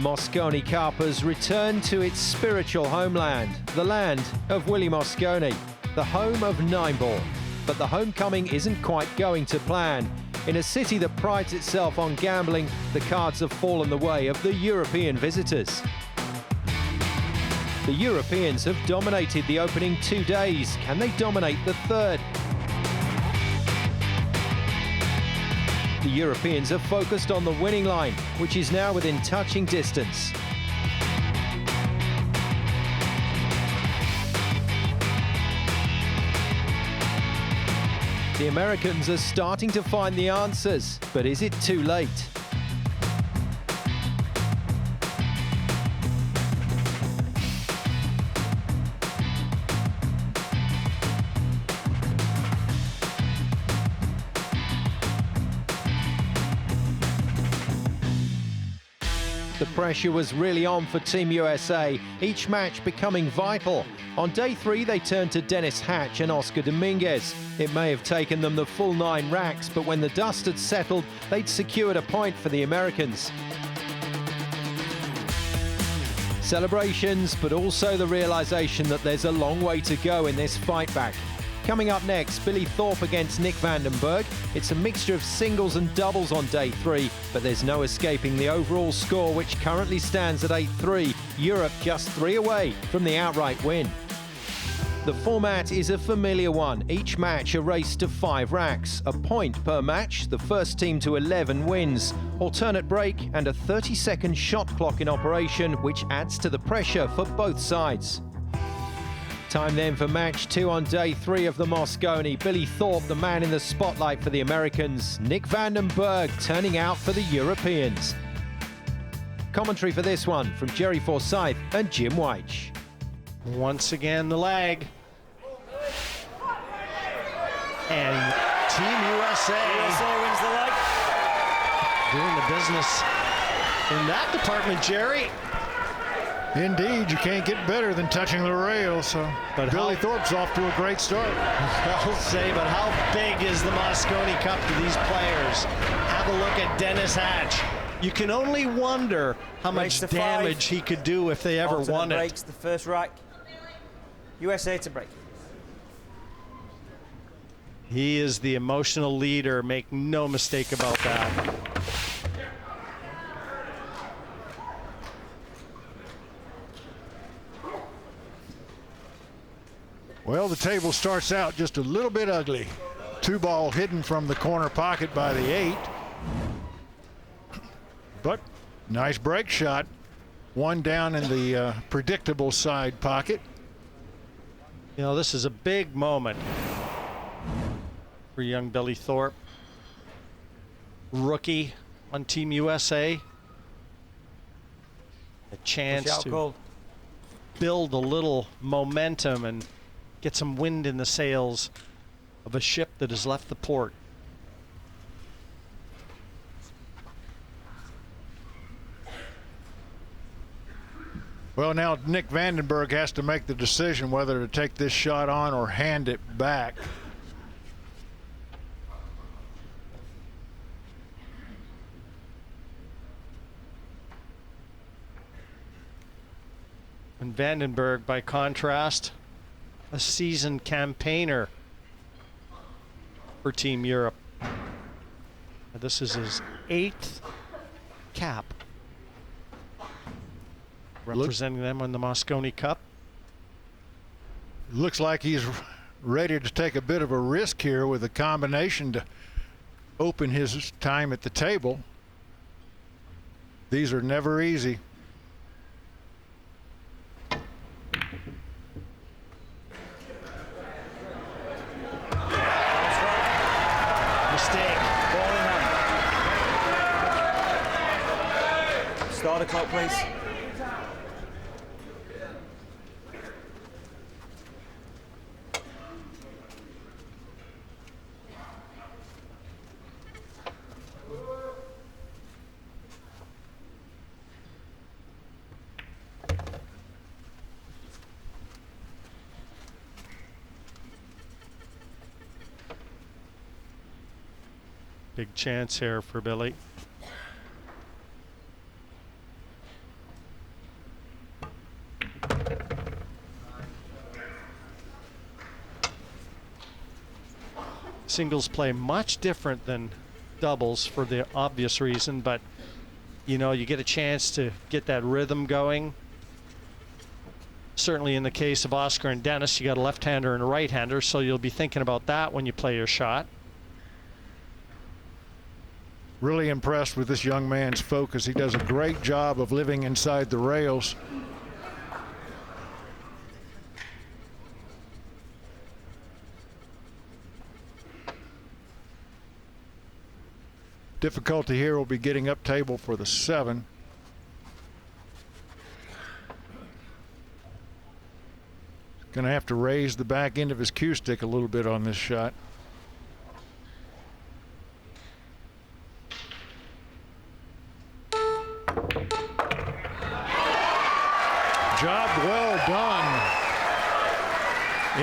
The Mosconi Cup has returned to its spiritual homeland, the land of Willie Mosconi, the home of nine-ball. But the homecoming isn't quite going to plan. In a city that prides itself on gambling, the cards have fallen the way of the European visitors. The Europeans have dominated the opening 2 days. Can they dominate the third? The Europeans have focused on the winning line, which is now within touching distance. The Americans are starting to find the answers, but is it too late? The pressure was really on for Team USA, each match becoming vital. On day 3, they turned to Dennis Hatch and Oscar Dominguez. It may have taken them the full 9 racks, but when the dust had settled, they'd secured a point for the Americans. Celebrations, but also the realization that there's a long way to go in this fight back. Coming up next, Billy Thorpe against Nick Vandenberg. It's a mixture of singles and doubles on day 3, but there's no escaping the overall score, which currently stands at 8-3. Europe just 3 away from the outright win. The format is a familiar one. Each match a race to 5 racks. A point per match. The first team to 11 wins. Alternate break and a 30-second shot clock in operation, which adds to the pressure for both sides. Time then for match 2 on day 3 of the Mosconi. Billy Thorpe, the man in the spotlight for the Americans. Nick Vandenberg turning out for the Europeans. Commentary for this one from Jerry Forsyth and Jim Weich. Once again, the lag. And Team USA wins the leg. Doing the business in that department, Jerry. Indeed, you can't get better than touching the rail, so But Billy Thorpe's off to a great start. I'll say, but how big is the Mosconi Cup to these players? Have a look at Dennis Hatch. You can only wonder how much damage he could do if they ever won it. Breaks the first rack. USA to break. He is the emotional leader, make no mistake about that. Well, the table starts out just a little bit ugly. 2 ball hidden from the corner pocket by the 8. But nice break shot. 1 down in the predictable side pocket. You know, this is a big moment for young Billy Thorpe. Rookie on Team USA. A chance to build a little momentum and get some wind in the sails of a ship that has left the port. Well, now Nick Vandenberg has to make the decision whether to take this shot on or hand it back. And Vandenberg, by contrast, a seasoned campaigner for Team Europe. This is his 8th cap representing them on the Mosconi Cup. Looks like he's ready to take a bit of a risk here with a combination to open his time at the table. These are never easy. Start the clock, please. Big chance here for Billy. Singles play much different than doubles for the obvious reason, but you know, you get a chance to get that rhythm going. Certainly in the case of Oscar and Dennis, you got a left-hander and a right-hander, so you'll be thinking about that when you play your shot. Really impressed with this young man's focus. He does a great job of living inside the rails. Difficulty here will be getting up table for the 7. Going to have to raise the back end of his cue stick a little bit on this shot. Job well done.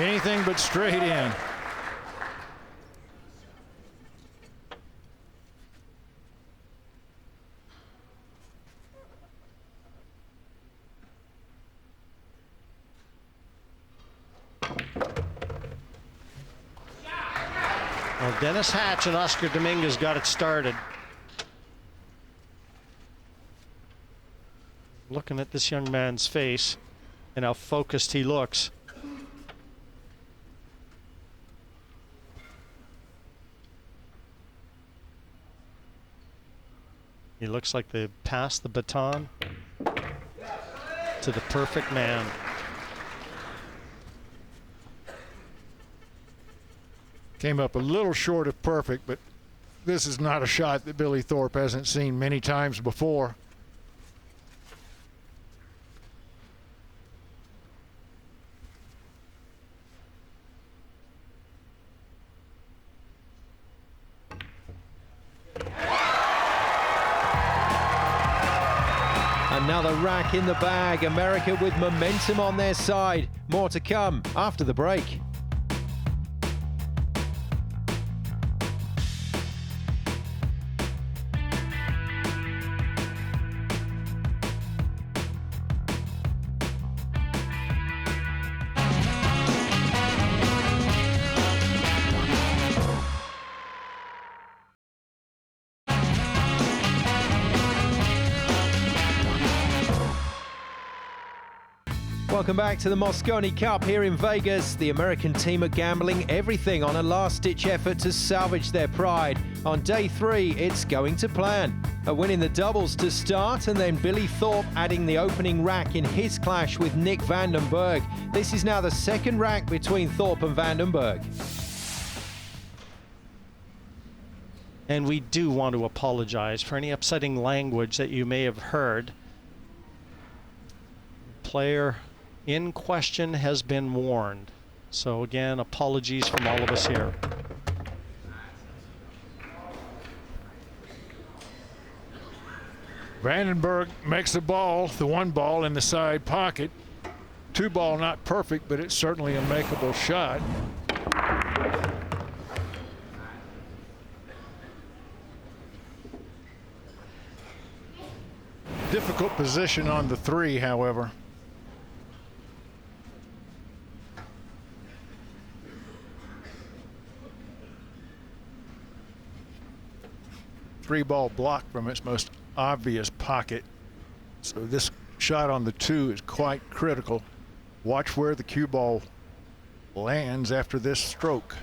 Anything but straight in. Well, Dennis Hatch and Oscar Dominguez got it started. Looking at this young man's face and how focused he looks. He looks like they passed the baton to the perfect man. Came up a little short of perfect, but this is not a shot that Billy Thorpe hasn't seen many times before. Another rack in the bag. America with momentum on their side. More to come after the break. Welcome back to the Mosconi Cup here in Vegas. The American team are gambling everything on a last-ditch effort to salvage their pride. On day 3, it's going to plan. A win in the doubles to start, and then Billy Thorpe adding the opening rack in his clash with Nick Vandenberg. This is now the second rack between Thorpe and Vandenberg. And we do want to apologize for any upsetting language that you may have heard. Player in question has been warned. So again, apologies from all of us here. Vandenberg makes the ball, the 1 ball in the side pocket. 2 ball not perfect, but it's certainly a makeable shot. Difficult position on the 3, however. Three ball blocked from its most obvious pocket. So this shot on the 2 is quite critical. Watch where the cue ball lands after this stroke.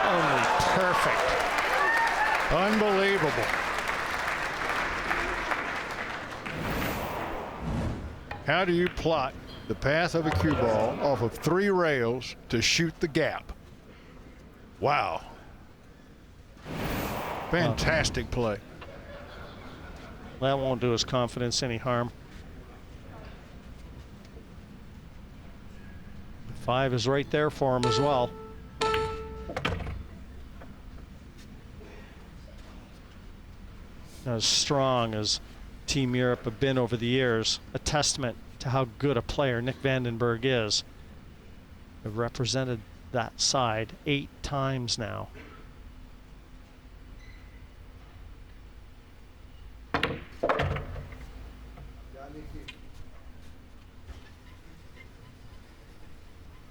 Only perfect. Unbelievable. How do you plot the path of a cue ball off of 3 rails to shoot the gap? Wow. Fantastic play. That won't do his confidence any harm. 5 is right there for him as well. As strong as Team Europe have been over the years, a testament to how good a player Nick Vandenberg is. They've represented that side 8 times now.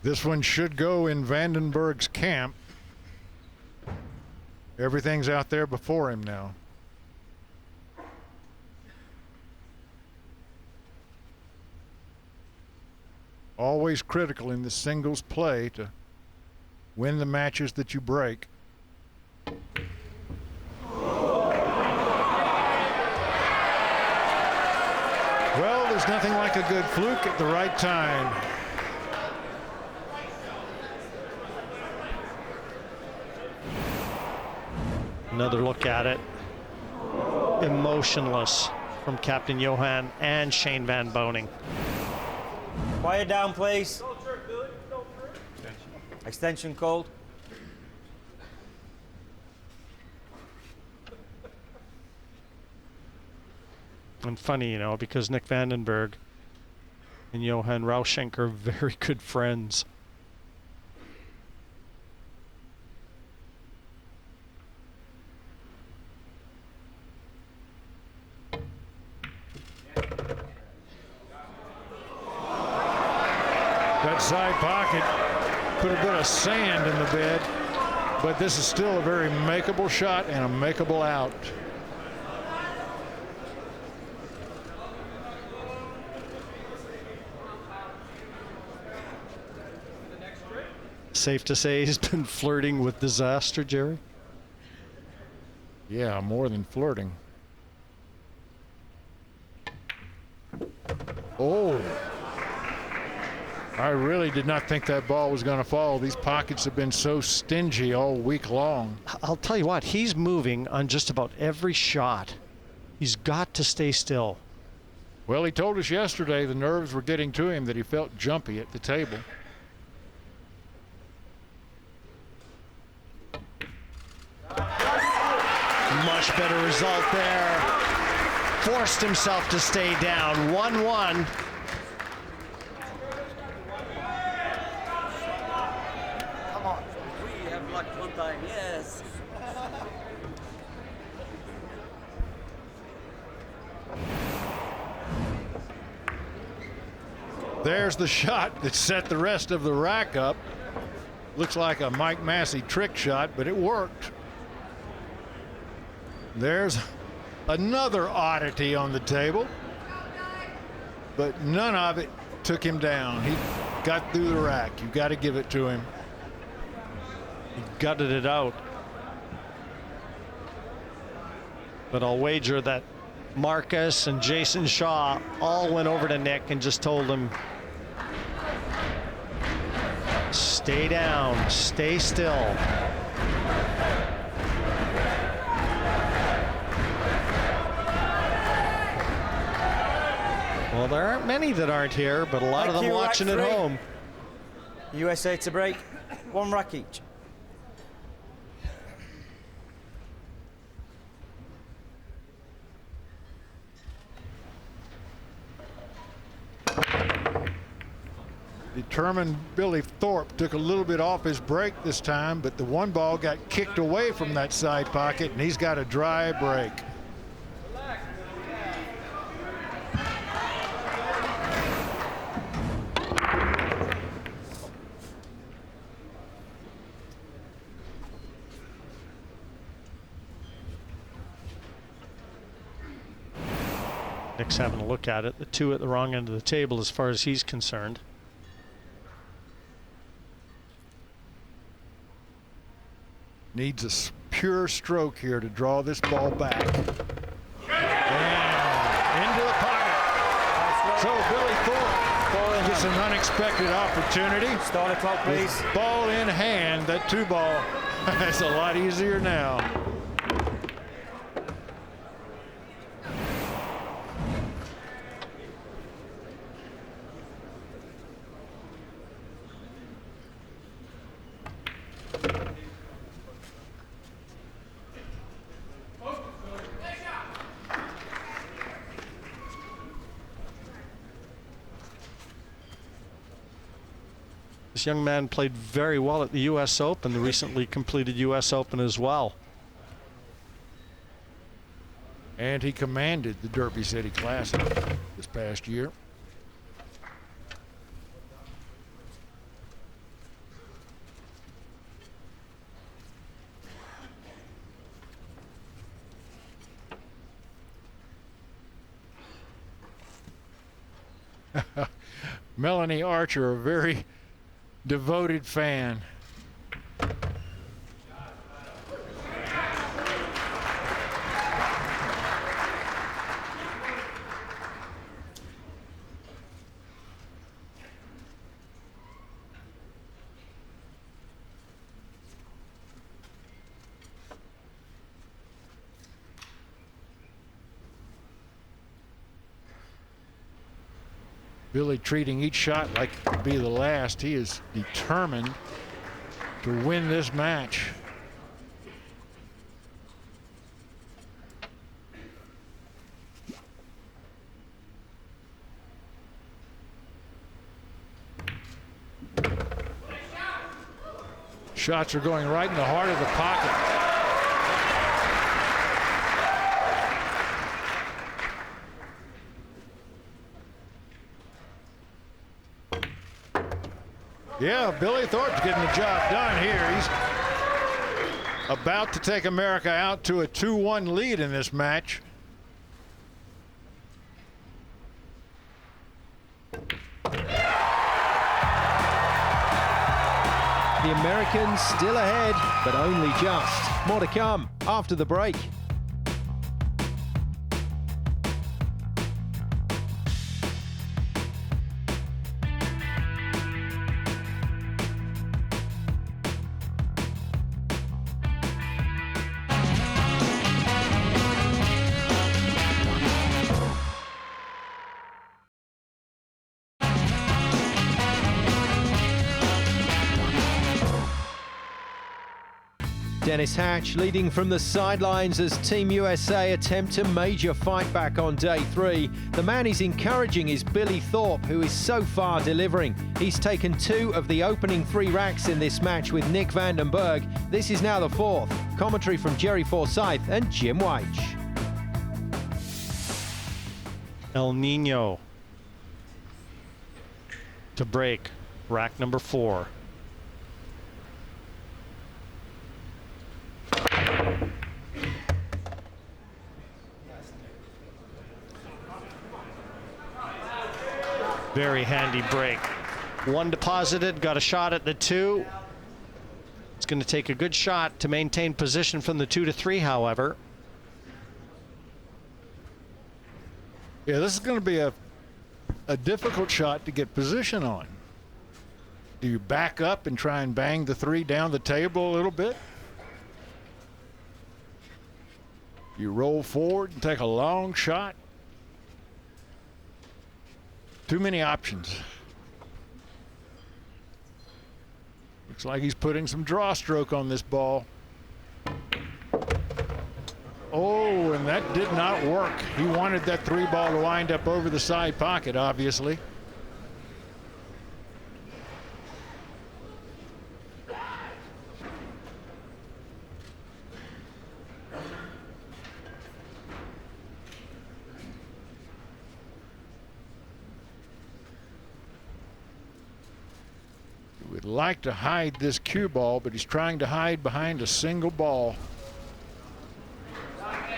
This one should go in Vandenberg's camp. Everything's out there before him now. Always critical in the singles play to win the matches that you break. Well, there's nothing like a good fluke at the right time. Another look at it. Emotionless from Captain Johan and Shane Van Boning. Quiet down, please. Extension called. And funny, you know, because Nick Vandenberg and Johan Rauschenk are very good friends. That side pocket put a bit of sand in the bed, but this is still a very makeable shot and a makeable out. Safe to say he's been flirting with disaster, Jerry? Yeah, more than flirting. Oh. I really did not think that ball was going to fall. These pockets have been so stingy all week long. I'll tell you what, he's moving on just about every shot. He's got to stay still. Well, he told us yesterday the nerves were getting to him, that he felt jumpy at the table. Much better result there. Forced himself to stay down. 1-1. Come on. We have luck one time, yes. There's the shot that set the rest of the rack up. Looks like a Mike Massey trick shot, but it worked. There's another oddity on the table, but none of it took him down. He got through the rack. You got to give it to him. He gutted it out. But I'll wager that Marcus and Jason Shaw all went over to Nick and just told him, stay down, stay still. Well, there aren't many that aren't here, but a lot of them watching at home. USA to break. One rack each. Determined Billy Thorpe took a little bit off his break this time, but the one ball got kicked away from that side pocket, and he's got a dry break. Nick's having a look at it. The two at the wrong end of the table as far as he's concerned. Needs a pure stroke here to draw this ball back. And into the pocket. So Billy Thorpe gets an unexpected opportunity. Start the clock, please. With ball in hand, that two ball, that's a lot easier now. This young man played very well at the U.S. Open, the recently completed U.S. Open as well. And he commanded the Derby City Classic this past year. Melanie Archer, a very devoted fan. Billy treating each shot like it could be the last. He is determined to win this match. Shots are going right in the heart of the pocket. Yeah, Billy Thorpe's getting the job done here. He's about to take America out to a 2-1 lead in this match. The Americans still ahead, but only just. More to come after the break. Dennis Hatch leading from the sidelines as Team USA attempt a major fight back on day 3. The man he's encouraging is Billy Thorpe, who is so far delivering. He's taken 2 of the opening 3 racks in this match with Nick Vandenberg. This is now the 4th. Commentary from Jerry Forsyth and Jim Weich. El Nino to break rack number 4. Very handy break. 1 deposited, got a shot at the 2. It's going to take a good shot to maintain position from the 2 to 3, however. Yeah, this is going to be a difficult shot to get position on. Do you back up and try and bang the 3 down the table a little bit? You roll forward and take a long shot. Too many options. Looks like he's putting some draw stroke on this ball. Oh, and that did not work. He wanted that 3 ball to wind up over the side pocket, obviously. Would like to hide this cue ball, but he's trying to hide behind a single ball.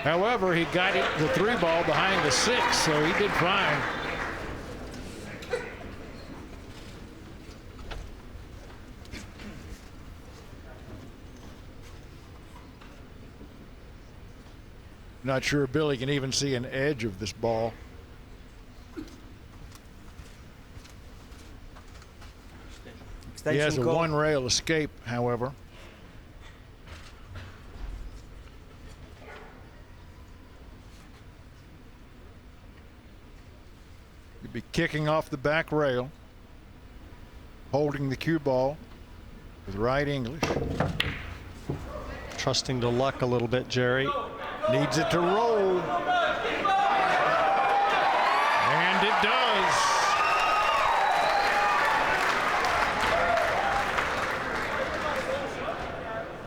However, he got it, the 3 ball behind the 6, so he did fine. Not sure Billy can even see an edge of this ball. He has a 1-rail escape, however. He'd be kicking off the back rail, holding the cue ball with right English. Trusting to luck a little bit, Jerry. Needs it to roll. And it does.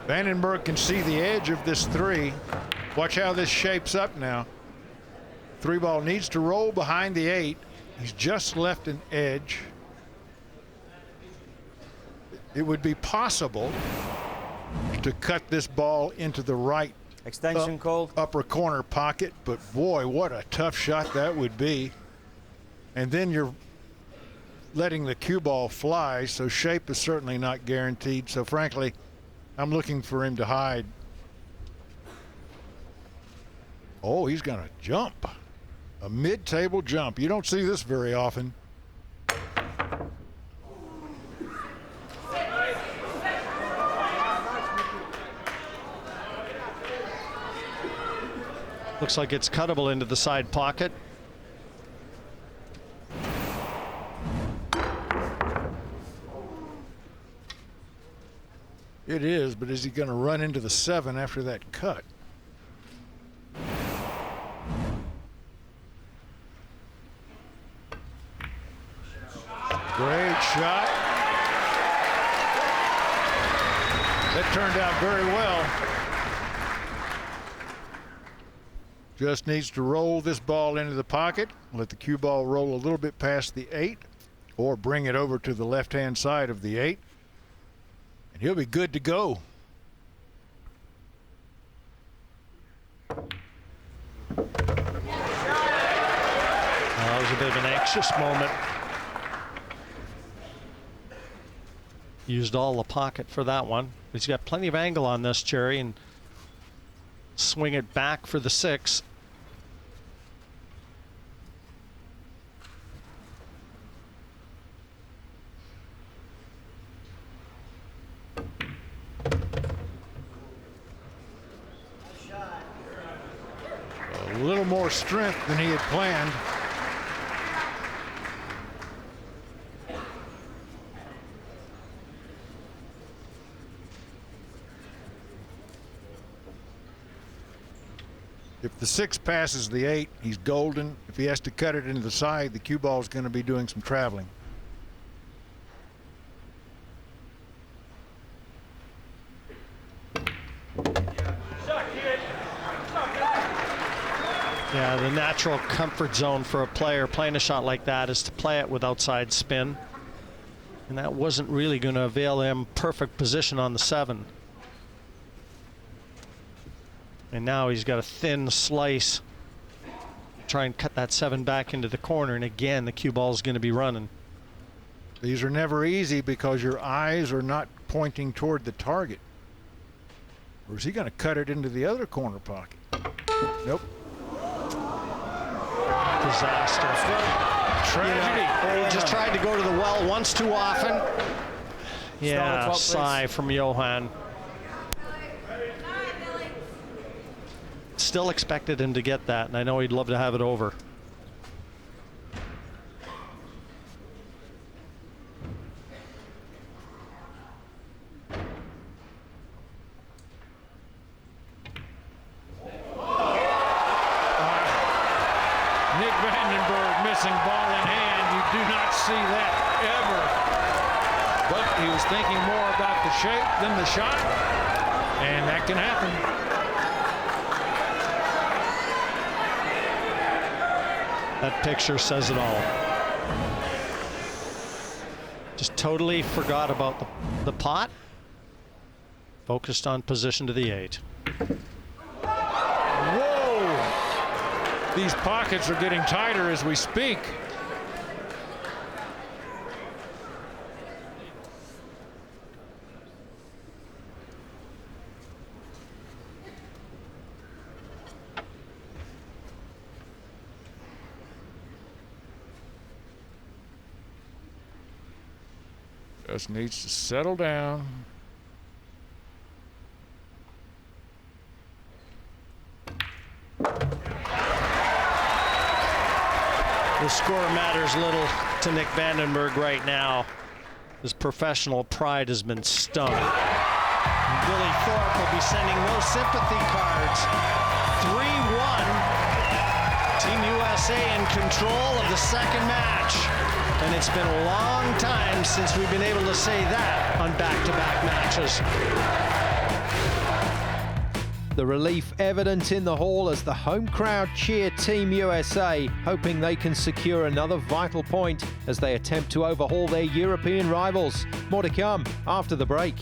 Vandenberg can see the edge of this 3. Watch how this shapes up now. 3 ball needs to roll behind the 8. He's just left an edge. It would be possible to cut this ball into the right extension called upper corner pocket, but boy, what a tough shot that would be. And then you're letting the cue ball fly, so shape is certainly not guaranteed. So frankly, I'm looking for him to hide. Oh, he's going to jump. A mid-table jump. You don't see this very often. Looks like it's cuttable into the side pocket. It is, but is he going to run into the 7 after that cut? Great shot. That turned out very well. Just needs to roll this ball into the pocket, let the cue ball roll a little bit past the 8, or bring it over to the left-hand side of the 8, and he'll be good to go. That was a bit of an anxious moment. Used all the pocket for that one. He's got plenty of angle on this, Jerry, and swing it back for the 6. A little more strength than he had planned. If the 6 passes the 8, he's golden. If he has to cut it into the side, the cue ball is going to be doing some traveling. Yeah, the natural comfort zone for a player playing a shot like that is to play it with outside spin. And that wasn't really going to avail him perfect position on the 7. And now he's got a thin slice. Try and cut that 7 back into the corner. And again, the cue ball is going to be running. These are never easy because your eyes are not pointing toward the target. Or is he going to cut it into the other corner pocket? Nope. Disaster. Tragedy. He just tried to go to the well once too often. Yeah, sigh from Johan. Still expected him to get that, and I know he'd love to have it over. Nick Vandenberg missing ball in hand. You do not see that ever. But he was thinking more about the shape than the shot, and that can happen. That picture says it all. Just totally forgot about the pot. Focused on position to the 8. Whoa! These pockets are getting tighter as we speak. Just needs to settle down. The score matters little to Nick Vandenberg right now. His professional pride has been stung. Billy Thorpe will be sending those sympathy cards. 3-1. Team USA in control of the second match. And it's been a long time since we've been able to say that on back-to-back matches. The relief evident in the hall as the home crowd cheer Team USA, hoping they can secure another vital point as they attempt to overhaul their European rivals. More to come after the break.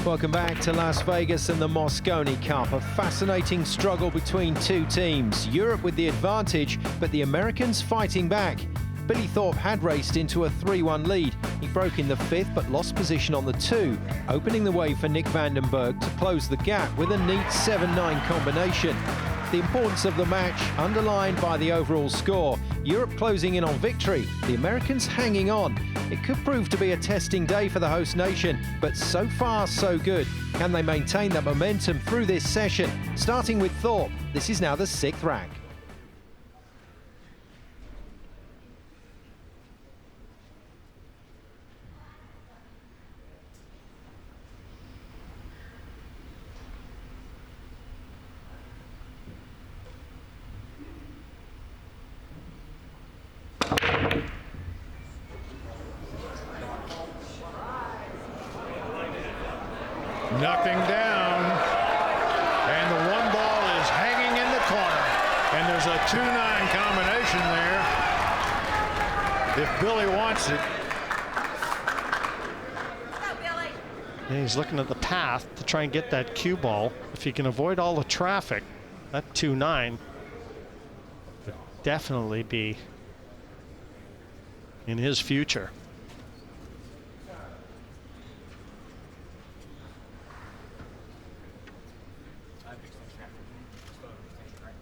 Welcome back to Las Vegas and the Mosconi Cup. A fascinating struggle between two teams. Europe with the advantage, but the Americans fighting back. Billy Thorpe had raced into a 3-1 lead. He broke in the 5th but lost position on the 2, opening the way for Nick Vandenberg to close the gap with a neat 7-9 combination. The importance of the match underlined by the overall score. Europe closing in on victory, the Americans hanging on. It could prove to be a testing day for the host nation, but so far so good. Can they maintain that momentum through this session? Starting with Thorpe, this is now the 6th rack. Nothing down, and the 1 ball is hanging in the corner, and there's a 2-9 combination there if Billy wants it. And he's looking at the path to try and get that cue ball. If he can avoid all the traffic, that 2-9 would definitely be in his future.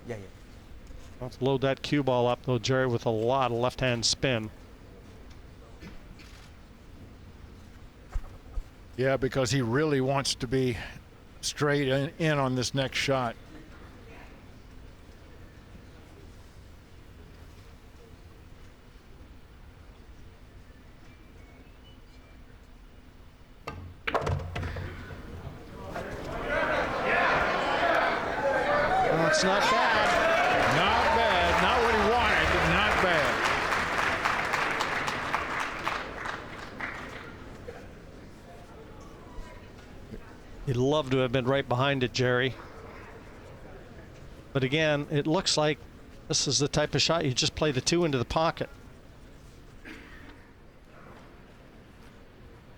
Yeah. Let's load that cue ball up, though, Jerry, with a lot of left-hand spin. Yeah, because he really wants to be straight in on this next shot. Well, it's not bad. Not bad. Not what he wanted, but not bad. He'd love to have been right behind it, Jerry. But again, it looks like this is the type of shot you just play the 2 into the pocket.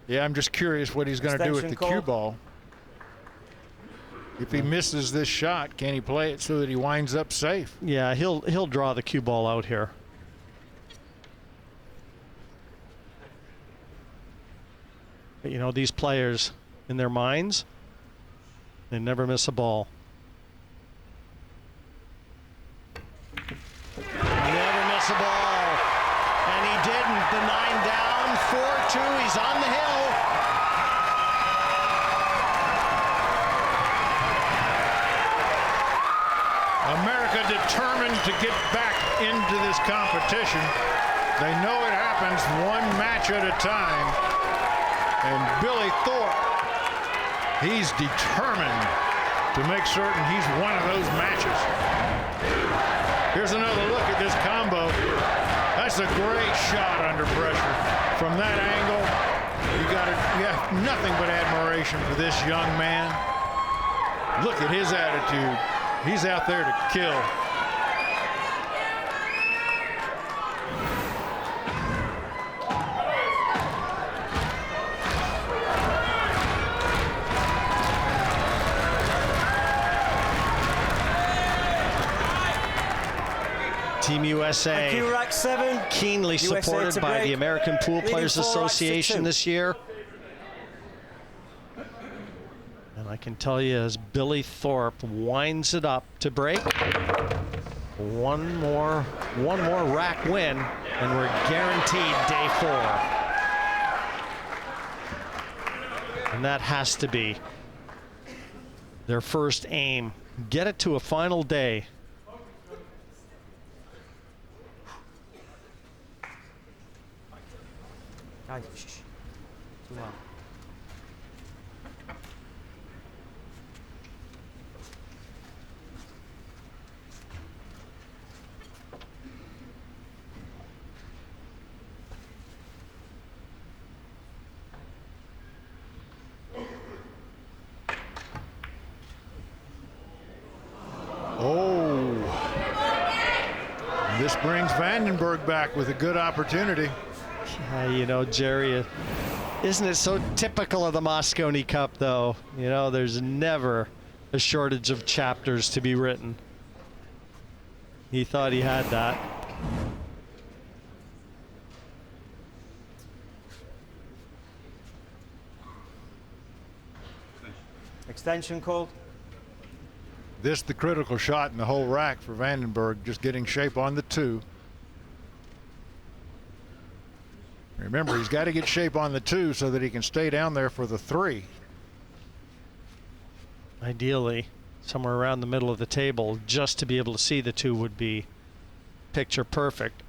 Yeah, I'm just curious what he's going to do with the cue ball. If he misses this shot, can he play it so that he winds up safe? Yeah, he'll draw the cue ball out here. But you know, these players, in their minds, they never miss a ball. Never miss a ball. And he didn't. The 9 down, 4-2. He's on the hill. America determined to get back into this competition. They know it happens one match at a time. And Billy Thorpe, he's determined to make certain he's one of those matches. Here's another look at this combo. That's a great shot under pressure. From that angle, you have nothing but admiration for this young man. Look at his attitude. He's out there to kill. Team USA, Thank you, rack 7. keenly USA supported to by break. the American Pool Leading Players 4 racks to Association 2. this year. And I can tell you, as Billy Thorpe winds it up to break, one more rack win, and we're guaranteed day 4. And that has to be their first aim. Get it to a final day. Ay, shh. Too loud. Oh. This brings Vandenberg back with a good opportunity. You know, Jerry, Isn't it so typical of the Mosconi Cup, though? You know, there's never a shortage of chapters to be written. He thought he had that. Extension called. This the critical shot in the whole rack for Vandenberg, just getting shape on the 2. Remember, he's got to get shape on the 2 so that he can stay down there for the 3. Ideally, somewhere around the middle of the table, just to be able to see the 2 would be picture perfect.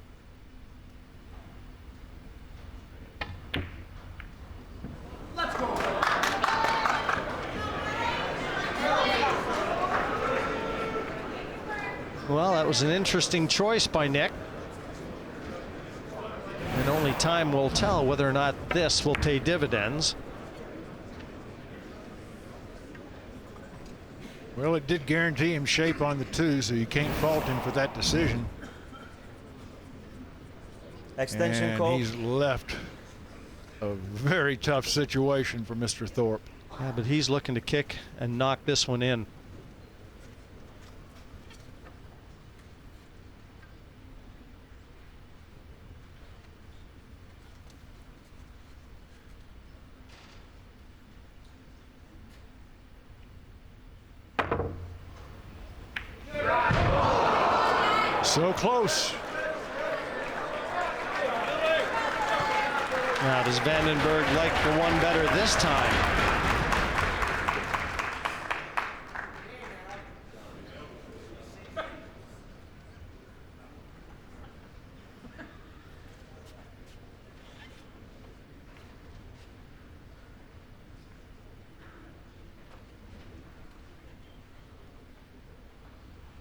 Let's go. Well, that was an interesting choice by Nick. And only time will tell whether or not this will pay dividends. Well, it did guarantee him shape on the 2, so you can't fault him for that decision. Extension And called. he's left a very tough situation for Mr. Thorpe. Yeah, but he's looking to kick and knock this one in. So close. Now, does Vandenberg like the one better this time?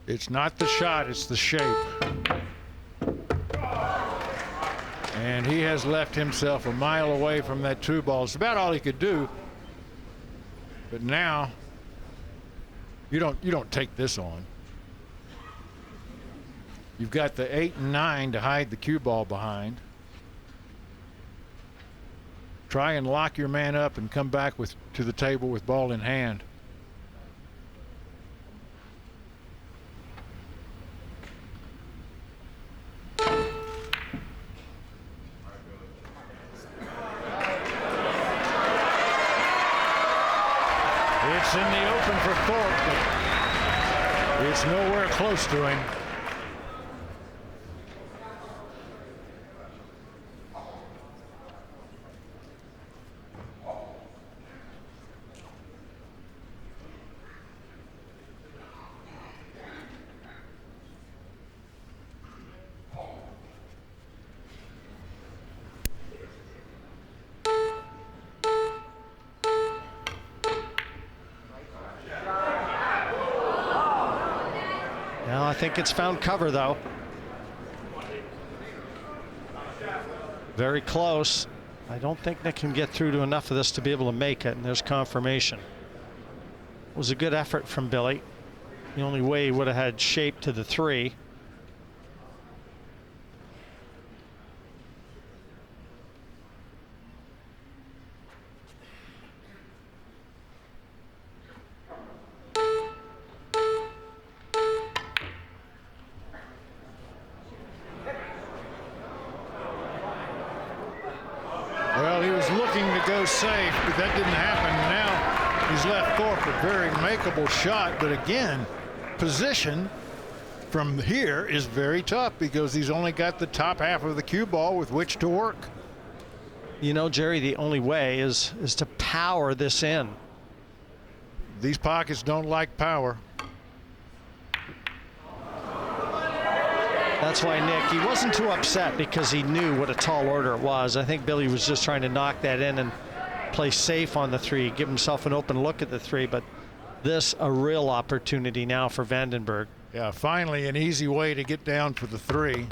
It's not the shot, it's the shape. And he has left himself a mile away from that 2 ball. It's about all he could do. But now you don't take this on. You've got the 8 and 9 to hide the cue ball behind. Try and lock your man up and come back to the table with ball in hand. It's in the open for Thorpe, but it's nowhere close to him. Now, I think it's found cover, though. Very close. I don't think Nick can get through to enough of this to be able to make it, and there's confirmation. It was a good effort from Billy. The only way he would have had shape to the 3. Well, he was looking to go safe, but that didn't happen. Now he's left Thorpe a very makeable shot, but again, position from here is very tough because he's only got the top half of the cue ball with which to work. You know, Jerry, the only way is to power this in. These pockets don't like power. That's why Nick, he wasn't too upset because he knew what a tall order it was. I think Billy was just trying to knock that in and play safe on the 3, give himself an open look at the 3, but this a real opportunity now for Vandenberg. Yeah, finally an easy way to get down for the 3.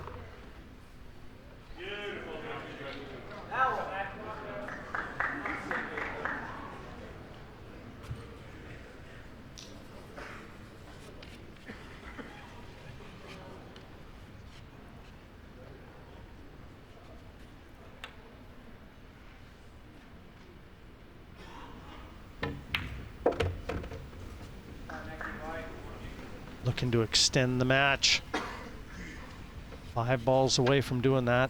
looking to extend the match. 5 balls away from doing that.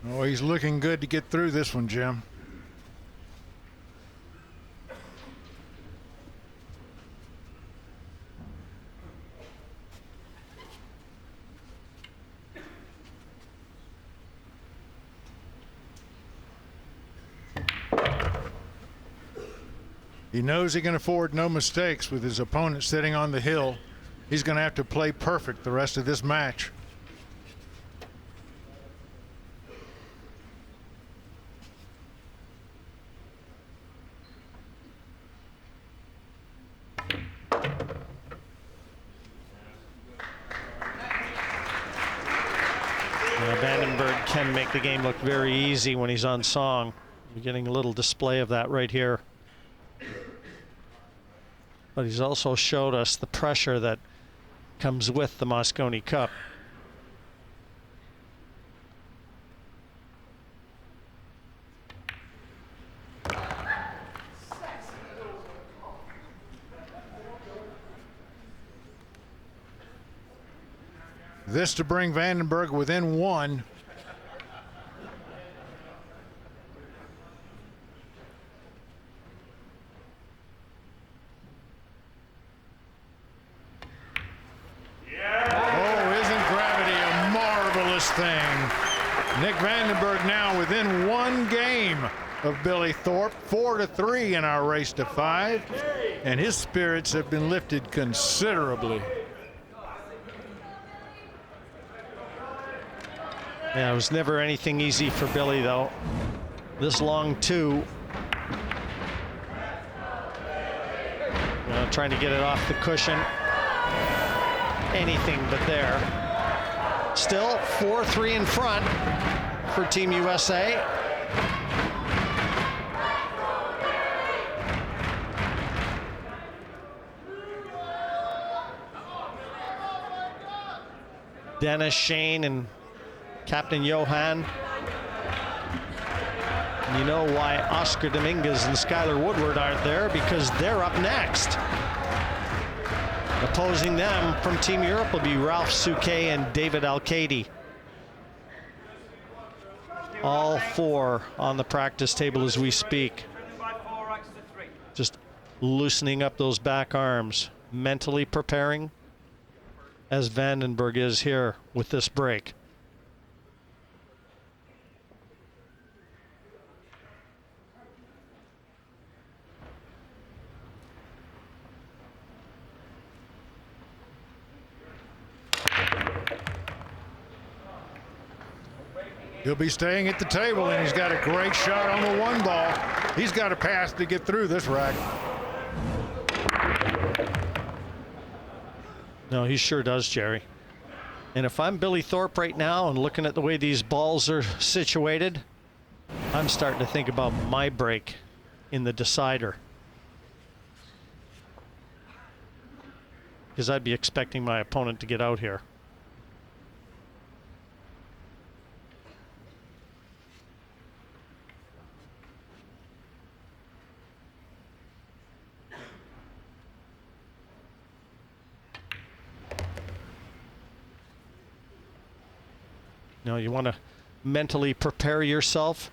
Oh, he's looking good to get through this one, Jim. He knows he can afford no mistakes with his opponent sitting on the hill. He's going to have to play perfect the rest of this match. Vandenberg can make the game look very easy when he's on song. You're getting a little display of that right here. But he's also showed us the pressure that comes with the Mosconi Cup. This to bring Vandenberg within 1. Nick Vandenberg now within 1 game of Billy Thorpe, 4-3 in our race to 5, and his spirits have been lifted considerably. Yeah, it was never anything easy for Billy, though. This long 2. Trying to get it off the cushion. Anything but there. Still 4-3 in front for Team USA. Dennis, Shane, and Captain Johan. You know why Oscar Dominguez and Skylar Woodward aren't there, because they're up next. Opposing them from Team Europe will be Ralph Souquet and David Alcady. All 4 on the practice table as we speak. Just loosening up those back arms, mentally preparing, as Vandenberg is here with this break. He'll be staying at the table, and he's got a great shot on the 1 ball. He's got a pass to get through this rack. No, he sure does, Jerry. And if I'm Billy Thorpe right now and looking at the way these balls are situated, I'm starting to think about my break in the decider. Because I'd be expecting my opponent to get out here. No, you want to mentally prepare yourself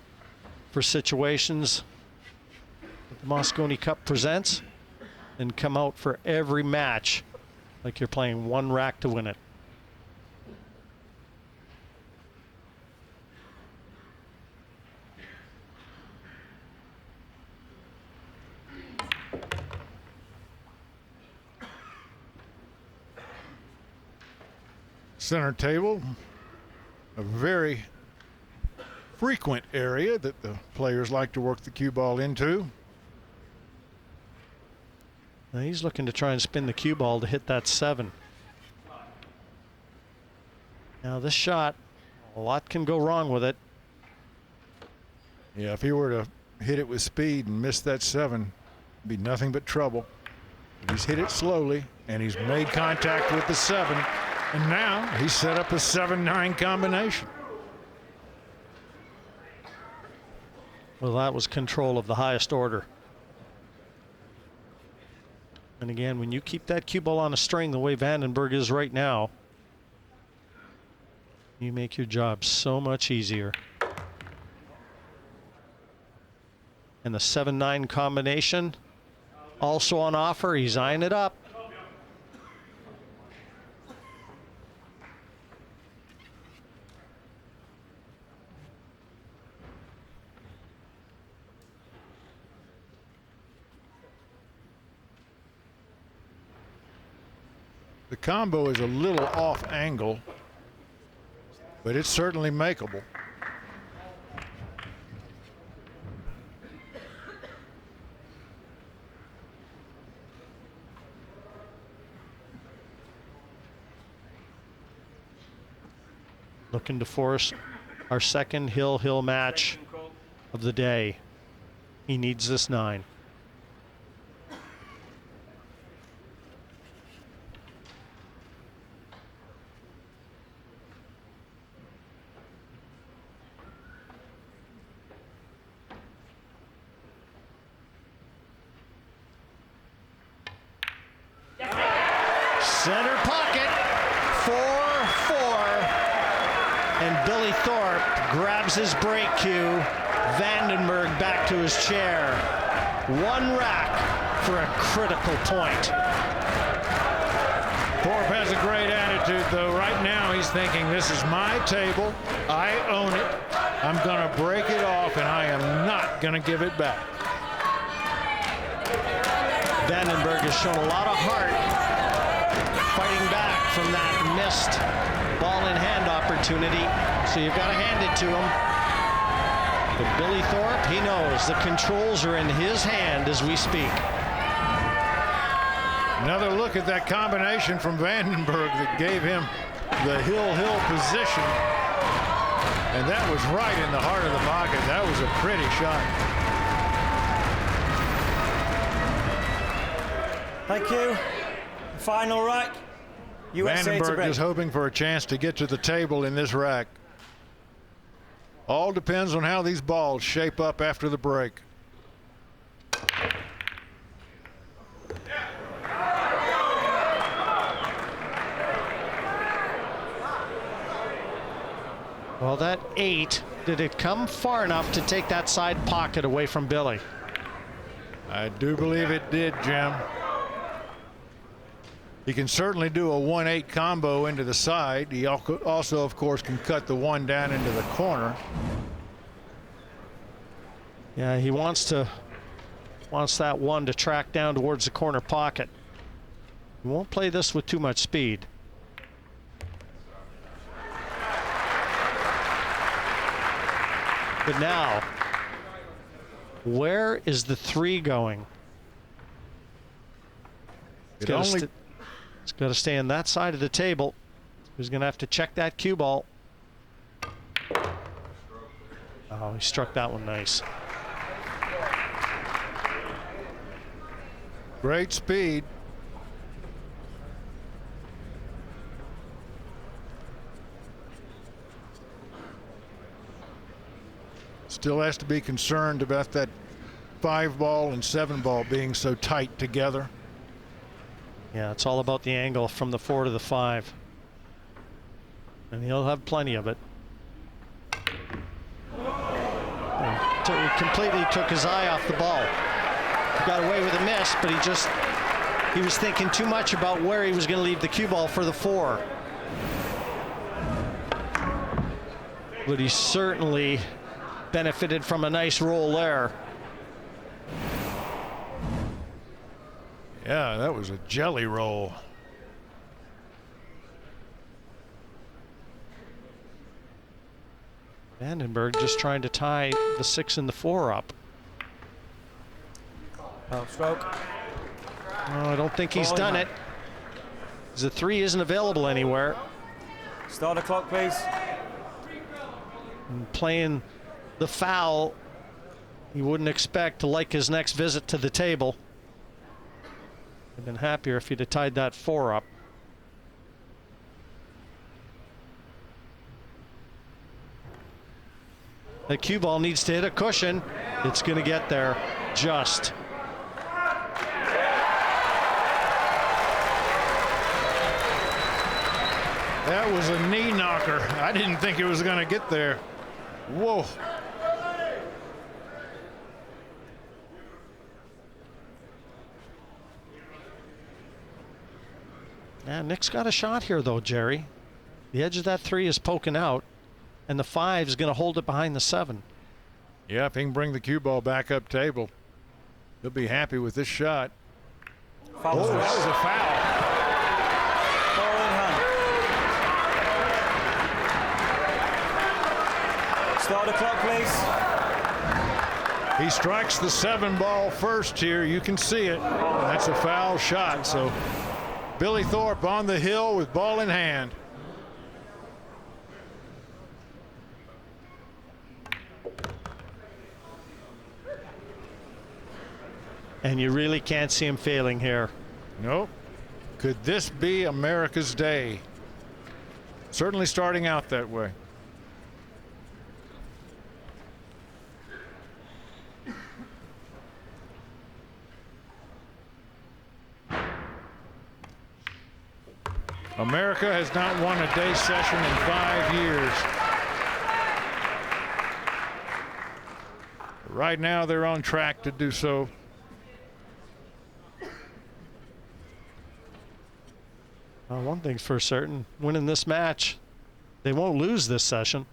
for situations that the Mosconi Cup presents and come out for every match like you're playing 1 rack to win it. Center table, a very frequent area that the players like to work the cue ball into. Now he's looking to try and spin the cue ball to hit that 7. Now this shot, a lot can go wrong with it. Yeah, if he were to hit it with speed and miss that 7, it'd be nothing but trouble. He's hit it slowly, and he's made contact with the 7. And now he's set up a 7-9 combination. Well, that was control of the highest order. And again, when you keep that cue ball on a string the way Vandenberg is right now, you make your job so much easier. And the 7-9 combination also on offer. He's eyeing it up. The combo is a little off angle, but it's certainly makeable. Looking to force our second hill match of the day. He needs this 9. Center pocket, 4-4, and Billy Thorpe grabs his break cue. Vandenberg back to his chair. 1 rack for a critical point. Thorpe has a great attitude, though. Right now he's thinking, this is my table, I own it, I'm going to break it off, and I am not going to give it back. Vandenberg has shown a lot of heart fighting back from that missed ball in hand opportunity, so you've got to hand it to him. But Billy Thorpe, he knows the controls are in his hand as we speak. Another look at that combination from Vandenberg that gave him the hill position, and that was right in the heart of the pocket. That was a pretty shot. Thank you. Final rack. USA to Vandenberg break. is hoping for a chance to get to the table in this rack. All depends on how these balls shape up after the break. Well, that 8, did it come far enough to take that side pocket away from Billy? I do believe it did, Jim. He can certainly do a 1-8 combo into the side. He also, of course, can cut the 1 down into the corner. Yeah, he wants that 1 to track down towards the corner pocket. He won't play this with too much speed. But now, where is the 3 going? It's got to stay on that side of the table. He's going to have to check that cue ball. Oh, he struck that one nice. Great speed. Still has to be concerned about that 5 ball and 7 ball being so tight together. Yeah, it's all about the angle from the 4 to the 5. And he'll have plenty of it. He completely took his eye off the ball. He got away with a miss, but he was thinking too much about where he was going to leave the cue ball for the 4. But he certainly benefited from a nice roll there. Yeah, that was a jelly roll. Vandenberg just trying to tie the 6 and the 4 up. Oh, stroke. No, I don't think he's done it. The 3 isn't available anywhere. Start the clock, please. And playing the foul, you wouldn't expect to like his next visit to the table. I've been happier if he'd have tied that 4 up. The cue ball needs to hit a cushion. It's going to get there just. That was a knee knocker. I didn't think it was going to get there. Whoa. Yeah, Nick's got a shot here, though, Jerry. The edge of that 3 is poking out, and the 5 is going to hold it behind the 7. Yeah, if he can bring the cue ball back up table, he'll be happy with this shot. Foul. Oh, that was a foul. Ball in hand. Start the clock, please. He strikes the 7 ball first here. You can see it. That's a foul shot. So Billy Thorpe on the hill with ball in hand. And you really can't see him failing here. Nope. Could this be America's day? Certainly starting out that way. America has not won a day session in 5 years. Right now they're on track to do so. One thing's for certain, winning this match, they won't lose this session.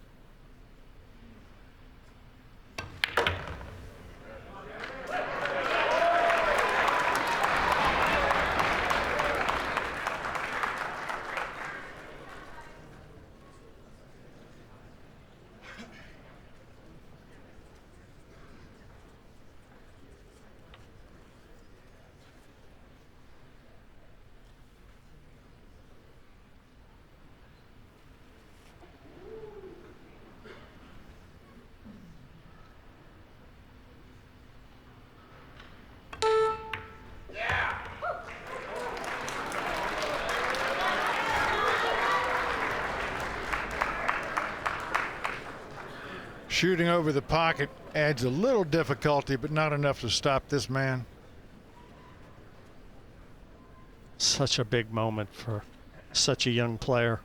Shooting over the pocket adds a little difficulty, but not enough to stop this man. Such a big moment for such a young player.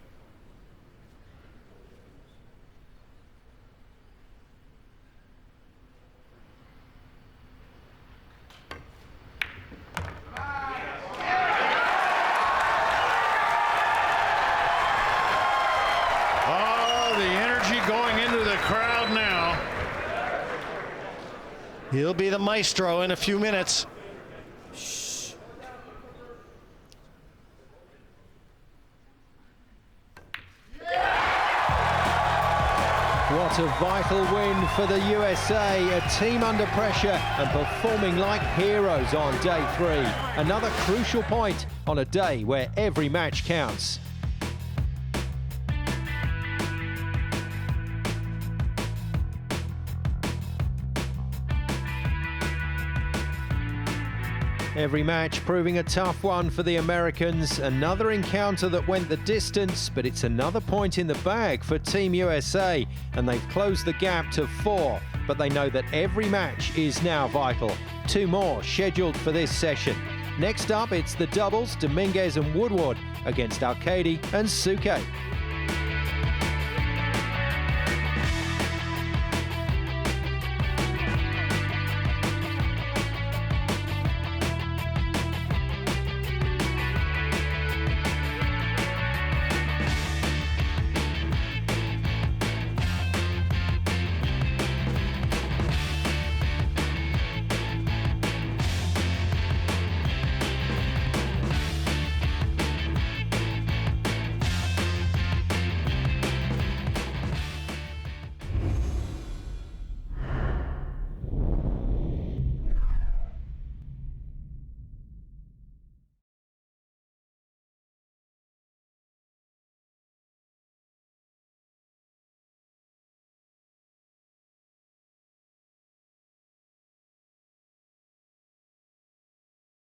He'll be the maestro in a few minutes. What a vital win for the USA, a team under pressure and performing like heroes on day 3. Another crucial point on a day where every match counts. Every match proving a tough one for the Americans. Another encounter that went the distance, but it's another point in the bag for Team USA, and they've closed the gap to 4. But they know that every match is now vital. 2 more scheduled for this session. Next up, it's the doubles, Dominguez and Woodward against Arcady and Suke.